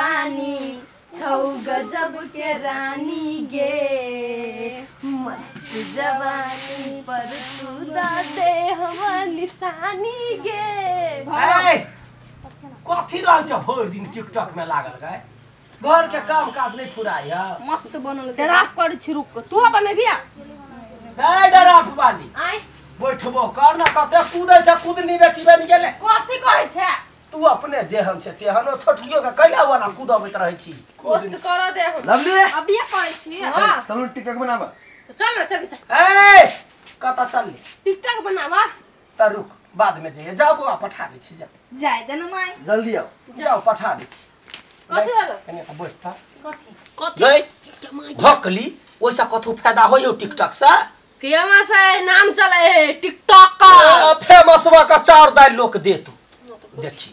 जवानी छौ गजब के रानी गे मस्त जवानी पर तू दे हम निशानी गे। कथी रहल छ भर दिन टिकटॉक में लागल गए घर के काम काज नहीं फुराय मस्त बनल डराफ कर छुरुक तू बनबिया दे डराफ वाली आई बैठबो कर न कते कूदै छ कूदनी बेटी बन गेले कथी कहै छै तू अपने जेहन छे तेहन छोटकियो के कैला वाला कूदबैत रहै छी पोस्ट कर दे हम लवली अबिया कहै छी हां चलो टिकटॉक बनाबा तो चल न चल ए कता चलली टिकटॉक बनावा त रुक बाद में जे जाओ बुआ पठा दै छी जा जाय दे न माई जल्दी आओ जाओ पठा दै छी कथी हलो कने त बैठ था कथी गई भकली ओइसा कथु फायदा होयो टिकटॉक से फेमस है नाम चले है टिकटॉक का फेमस वा का चार दाई लोग दे तू देखी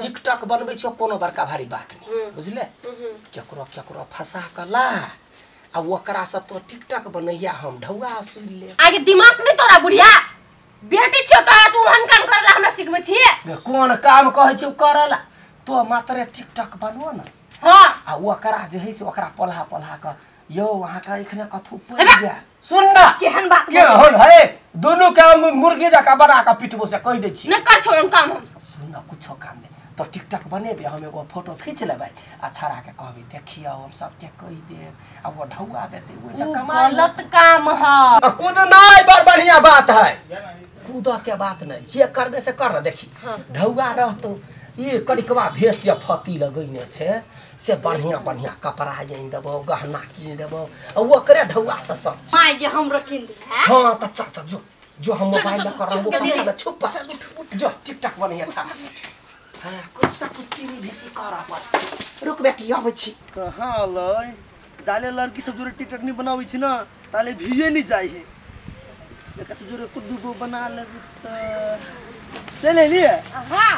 टिकटॉक बनबै छ कोनो बड़का भारी बात नहीं बुझले केकरो केकरो फंसा क ला आ ओकरा से तो टिकटॉक बनैया हम ढौआ सुन ले आगे दिमाग नहीं तोरा बुढ़िया बेटी छ तोरा तू हन काम करला हमरा सिखबै छी कोन काम कहै छ करला तो मात्र टिकटॉक बनबो न हां आ ओकरा जे है से ओकरा पलहा पलहा क यो वहां का इखने कथु पड़ गया सुन ना केहन बात के होन है दोनों के मुर्गी जका बना के पिटबो से कह दै छी न कर छ काम हम सुन ना कुछो काम नहीं तो टिकटॉक बनेबे हम एगो फोटो खींच लेबै आ छड़ा के कहबे देखियो हम सब के कह दे आ वो ढौआ देते ओइसे कमाई गलत काम है कूद नहीं बड़ बढ़िया बात है कूद के बात नहीं जे करबे से कर देखी ढौआ रहतो ये कड़िकवा भेस के फती लगैने छे से बढ़िया बढ़िया कपड़ा जइन देबो गहना कीन देबो आ ओकरे ढौआ से सब माय के हम रखिन दे हां त चल चल जो जो हम मोबाइल में कर रहा हूं वो छुपा जो टिकटॉक बढ़िया था हां कुछ सब कुछ टीवी भी कर अपन रुक बेटी आबै छी कहां लय जाले लड़की सब जोरे टिकटॉक नहीं बनाबै छी ना ताले भीए नहीं जाय है एका से जोरे कुड्डू को बना ले त ले लिए हां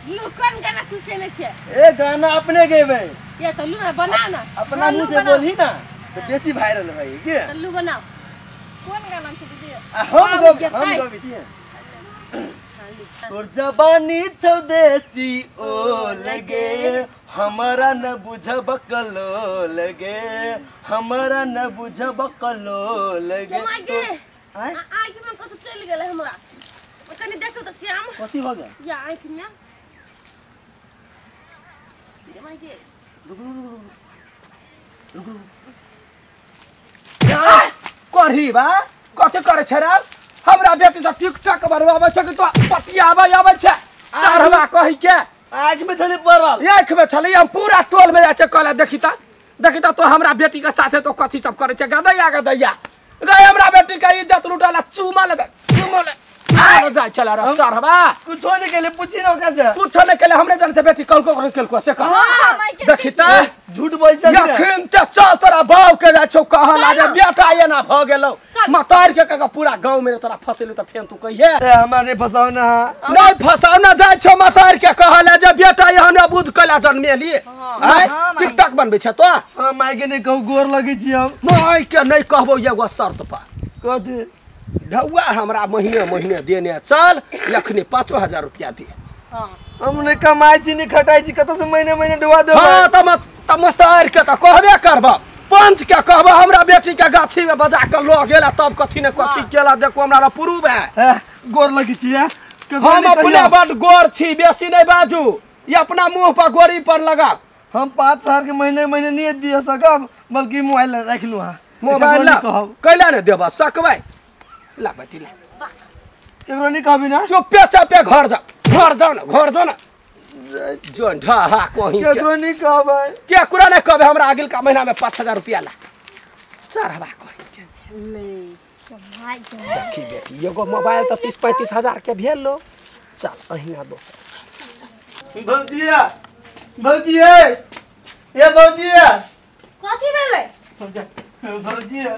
लुकन गाना चूस लेने छे ए गाना अपने गेबे ये तो लू बना ना अपना मुंह से बोलही ना तो बेसी वायरल भाई के लू बनाओ कौन गाना छे दीदी हम गबी छी तोर जवानी चौदेसी ओ लगे हमारा न बुझब कलो लगे हमारा न बुझब कलो लगे आगे आगे में कत चल गेले हमरा कनी देखो तो श्याम कथि भ गया या आंख में ये माय के रुक करही बा कथि करे छ रे हमरा बेटी से टिकटॉक बनवाबै छ कि तो पटियाबै आबै छ चढ़वा कहि के आँख में छले पड़ल आँख में छले हम पूरा टोल में जाय छ कहला देखी त तो हमरा बेटी के साथे तो कथि सब करे छ गदैया गए हमरा बेटी के इज्जत लुटाला चुमा ले जाय चला रे चढ़वा कुछ होने के लिए पूछी ना कैसे पूछने के लिए हमरे जन से बेटी कल को से कह देखी त झूठ बोल छ यखन ते चल तोरा बाव के जा छौ कह लागे बेटा ये ना भ गेलौ मतार के पूरा गांव में तोरा फसेलु त फेन तू कहिए ए हमरा ने फसावना नहीं फसावना जाय छौ मतार के कहला जे बेटा ये हमरा बुझ कला जन्मेली टिकटॉक बनबै छ तो हां माय के ने कहू गोर लगे छी हम माय के नहीं कहबो एगो शर्त पर कथि ढौआ हमरा महीने देने चल यखनी 5000 रुपया दे हां हमने कमाई छी नहीं खटाई छी कत से महीने ढुआ दे हां त मतार के त कहबे करबा पंच के कहबा हमरा बेटी के गाछी में बजा के ल गेला तब कथि ने कथि केला देखो हमरा प्रूफ है गोर लगे छी हम अपने बड़ गोर छी बेसी नहीं बाजू ये अपना मुंह पर गोरी पर लगा हम 5000 के महीने नहीं दिए सकब बल्कि मोबाइल रख लू हां मोबाइल ला कैला ने देबा सकबै ला बेटी ला केकरो नहीं कहबी ना चुपे चापे घर जाओ ना जोन ढहा कोही केकरो नहीं कहबै के कुरा नहीं कहबे हमरा अगिल का महीना में 5000 रुपया ला चढ़वा कोही ले भाई देखी बेटी एगो मोबाइल तो 30-35 हजार के भेल लो चल अहिना दोसर भौजिया भौजिया ए भौजिया कथि भेले भौजिया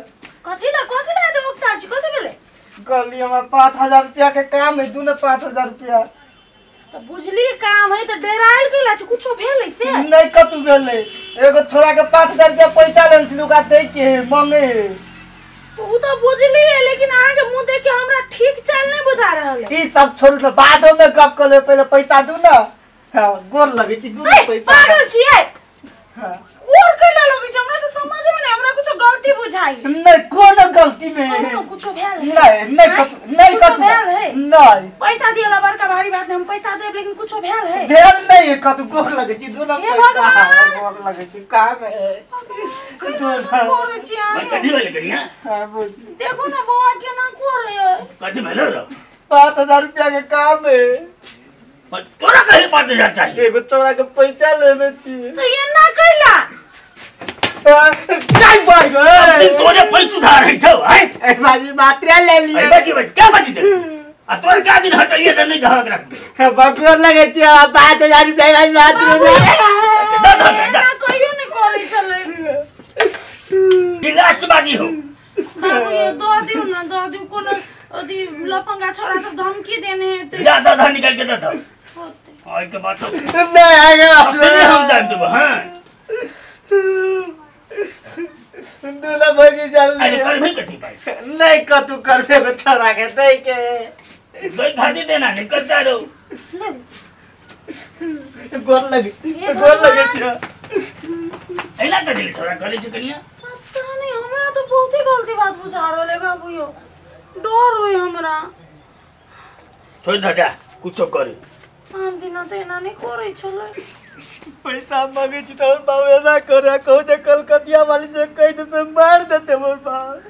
कथि ना दे उक्ता छी कथि भेले कहली हमरा 5000 रुपया के काम है दूने 5000 रुपया तो बुझली काम है तो डेराइल गेला छ कुछो भेले से नहीं कतु भेले एगो छोरा के 5000 रुपया पैसा लेन छी लुका दे के मांगे तू तो बुझली है लेकिन आगे मुंह देख के हमरा ठीक चल नहीं बुझा रहल है ई सब छोड़ लो बाद में गप कर ले पहले पैसा दू ना हां गोर लगे छी दू ए, पैसा पागल छियै हां कोर कैला लगे छै हमरा त समझ में नै हमरा कुछ गलती बुझाई नहीं कोनो गलती नहीं कोनो कुछ भेल नहीं कत नहीं पैसा दियला बड़का भारी बात नहीं हम पैसा देब लेकिन कुछ भेल है भेल नहीं है कत गोर लगे छी दोनों हे पैसा भगवान! गोर लगे छी काम है कोरे छी मैं कदी वाले करिया हां बोल देखो ना बउआ केना कोरे कदी भेलो रो 5000 रुपया के काम है पर तोरा कहे 5000 चाहिए एगो चौरा के पैसा लेने छी तो ये ना कैला नहीं भाई सब दिन तोरे पैसा उधार है छौ हैं ए बाजी बातरिया ले अरे लिए बची क्या बची दे आ तोर का दिन हटइए त नहीं धक रख बकोर लगे छी 5000 रुपया वाली बात रे ना कहियो नहीं करे छले ये लास्ट बाजी हो बाबू ये दो दियो कोनो अथी लफंगा छोरा सब धमकी देने है ते जा दादा निकाल के दे आई के बात तो नहीं आगे असली हम टाइम देब हां दूल्हा भौजी जल्दी अरे कर भी कथी भाई नहीं कतु करबे को छोरा के दे के दई खाती देना नहीं करता रो गोर लगे छ एला का दिल छोरा करे छ कनिया पता नहीं हमरा तो बहुत ही गलती बात बुझा रहले बाबू यो डर होई हमरा छोड़ दादा कुछो करे हम दिन त एना नहीं करे छले पैसा मांगे छी तो बाबू ना करे कहू जे कलकतिया वाली जे कह दे तो मार देते मोर बाप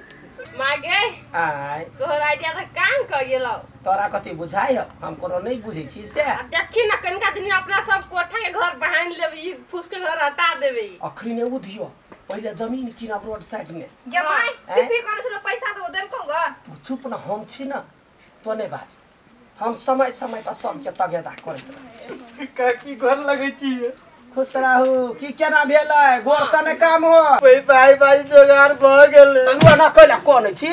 मागे आय तोहर आइडिया त काम क गेलौ तोरा कथी बुझाइ हम कोनो नहीं बुझै छी से देखी ना कनका दिन अपना सब कोठा के घर बहान लेबे ई फूस के घर हटा देबे अखरी ने उधियो पहिले जमीन किनब रोड साइड में गे माय फिर करे छलो पैसा तो देल कहूंगा तू चुप ना हम छी ना तो नहीं बाज हम समय समय पर सबके तबेदा करैत रहै छी काकी गोर लगे छी खुश रहू की केना भेलै गोर से ने काम हो पैसा आई बाजी जोगार भ गेल तू ना कहला कोन छी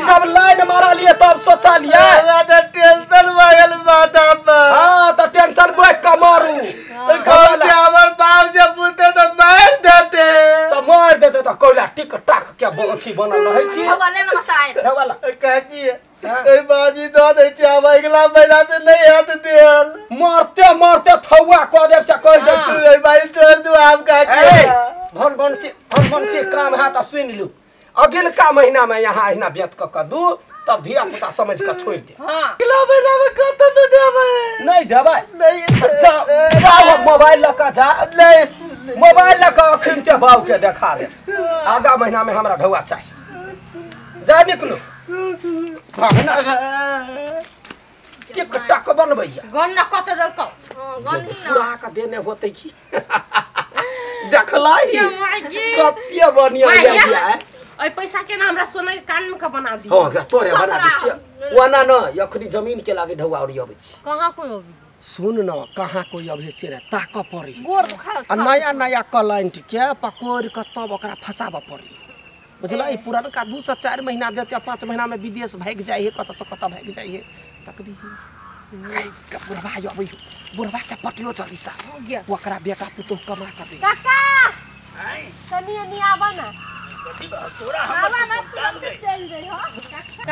जब लाइन मारलिए तब सोचलिए हमरा त टेंशन भ गेल माथा पर हां त टेंशन बैठ के मारू कहू जे हमर बाप जे पूछते तो मार देते तो मार देते तो कोइला टिक टाक के बोखी बनल रहै छी भगवान ने मसाए वाला काकी ए बाजी दो दे छी अब अगला महीना से नहीं हाथ देल मारते मारते थौआ क देब से कह दे छी ए भाई छोड़ दो आप काकी भगवान से काम है तो सुन लू अगिलका महीना में यहाँ अहिना व्यत क दू तब धिया पुता समझ के छोड़ दे हां अगला महीना में कत तो देबे नहीं देबै नहीं जाओ मोबाइल लका जा नहीं मोबाइल लका अखन के बाऊ के देखा दे आगा महीना में हमरा ढौआ चाहिए जा निकलो भागना टिक टाक बनबैया गन्ना कत देलकौ हां गन्नी ना पूरा का देने होते की देखलाई मागे कत्ते बढ़िया मागे है ओइ पैसा के ना हमरा सोना के कान में का बना दी हां गा तोरे बना दै छी ओना न यखनी जमीन के लागे ढौआ उड़ी अबै छी कहां कोई अभी सुन न कहाँ कोई अभी से रे ताक पड़ी गोर खा आ नया नया क्लाइंट के पकोड़ के तब ओकरा फसाब पड़ी बुझला ई पुरानका 2 से 4 महीना देते 5 महीना में विदेश भाग जाइए कत से कत भाग जाइए तकबी बुढ़वा यो अबै बुढ़वा के पटियो जल्दी सा हो गया ओकरा बेटा पुतोह कमा के दे काका आई तनी अनि आवा ना कथी बा तोरा हम काम गई चल जाई हो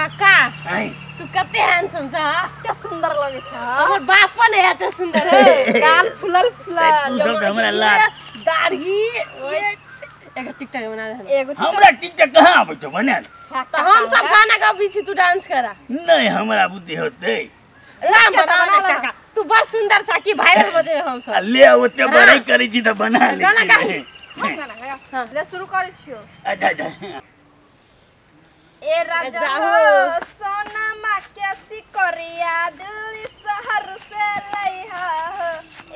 काका आई तू कते हैंडसम छ कितना सुंदर लगे छ हमर बाप ने एते सुंदर है गाल फुलल तू सब के हमरा लाग दाढ़ी एक टिकटॉक बना दे एगो हमरा टिकटॉक कहां आबै छ बनाल तो हम सब गाना गाबी छी तू डांस करा नहीं हमरा बुद्धि होते ला बना ले काका तू बस सुंदर छ कि वायरल बजे हम सब ले ओते बड़ाई करै छी त बना ले गाना गाही हम गाना गाया ले शुरू करे छियो अच्छा अच्छा ए राजा जाओ। हो सोना मा कैसी करिया दिल्ली शहर से लइहा हो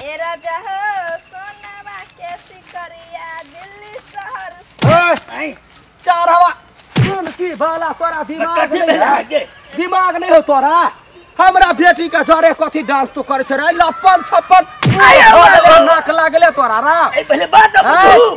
ए राजा हो सोना मा कैसी करिया दिल्ली शहर से आई चार हवा सुन की बाला तोरा दिमाग कथी नहीं भेला है के दिमाग नहीं हो तोरा हमरा बेटी के जरे कथी डांस तो करे छ रे लपन छप्पन आय नाक लागले तोरा रा ए पहले बात अब हैं? तू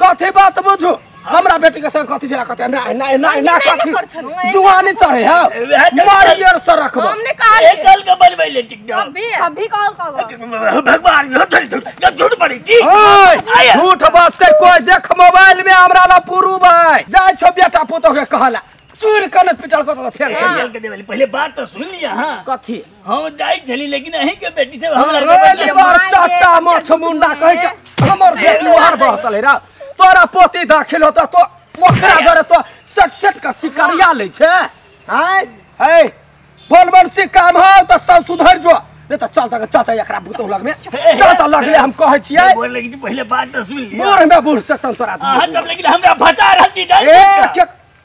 कथी बात बुझू हमरा बेटी के संग कथी जरा कथी नहीं नहीं नहीं ना कथी जुआनी चढ़े है मारियर से रखबो हमने कहा एक कल के बनबै ले टिकटॉक अभी कभी कॉल करो भगवान यो थोड़ी जब झूठ पड़ी थी ओए झूठ बसते कोई देख मोबाइल में हमरा ला पुरूब है जाय छो बेटा पुतो के कहला चूर कने पिटल को तो फेर चल के देवली पहले बात तो सुन लिया हां कथी हम जाई चली लेकिन अहीं के बेटी से अरे लेबर चट्टा मछ मुंडा कह के हमर बेटी ओहर बहसल है रा तोरा पोती दाखिल होता तो ओकरा जरे तो सट का शिकारिया ले छे हैं ए बोलबन से काम हो तो सब सुधर जो नहीं तो चलता एकरा भूतो लग में चलता लगले हम कहै छियै बोल लगी पहले बात तो सुन लिया मोर में बूढ़ से तोरा हां जब लेकिन हमरा फसा रहती जाई ए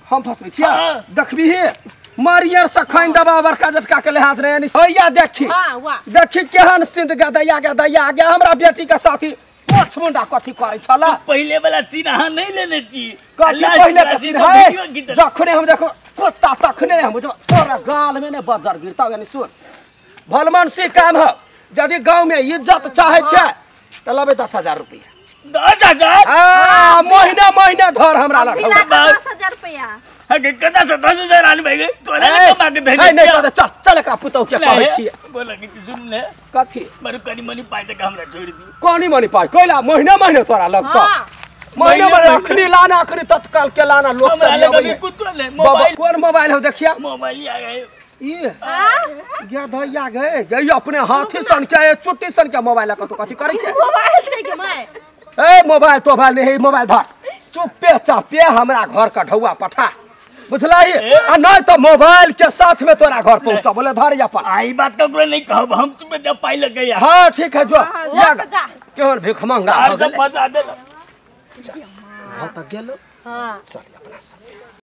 हम फसबै छियै देखबी हे मारियर से खैन दबा बरका जटका के लिहाज रे यानी सैया देखी देखी केहन सिंध गदैया गया हमरा बेटी के साथी पोछ मुंडा कथी करै छला पहले वाला सीन हां नहीं लेने छी कथी पहले के सीन है जखने हम देखो कुत्ता तखने हम बुझ तोरा गाल में ने बजर गिरता यानी सुन भलमन से काम हो यदि गांव में इज्जत चाहे छे त लेबे 10,000 रुपया 10,000 महीना धर हमरा लग 10,000 रुपया हके कदा से 10,000 आन भाई तोरा ने कमा के धैले नहीं चल एकरा पुतौ के कहै छी बोल लगी सुन ले कथी मारू कनी मनी पाए त हमरा छोड़ दी कोनी मनी पाए कोइला महीना तोरा लगता महीने में अखनी लाना अखनी तत्काल के लाना लोग सब लगे कुछ ले मोबाइल कौन मोबाइल हो देखिया मोबाइल आ गए ये गया धैया गए अपने हाथी सन के चुट्टी सन के मोबाइल का तो कथी करै छै मोबाइल से के मैं ए मोबाइल तो भाई नहीं मोबाइल धर चुप्पे चापे हमरा घर का ढौआ पठा बुझलाई आ नहीं तो मोबाइल के साथ में तोरा घर पहुंचा बोले धर या पर आई बात ककरो नहीं कहब हम चुपे जब पाई लग गया हां ठीक है जो केवल भिख मंगा हो फसा दे हां त गेलो हां चल अपना सब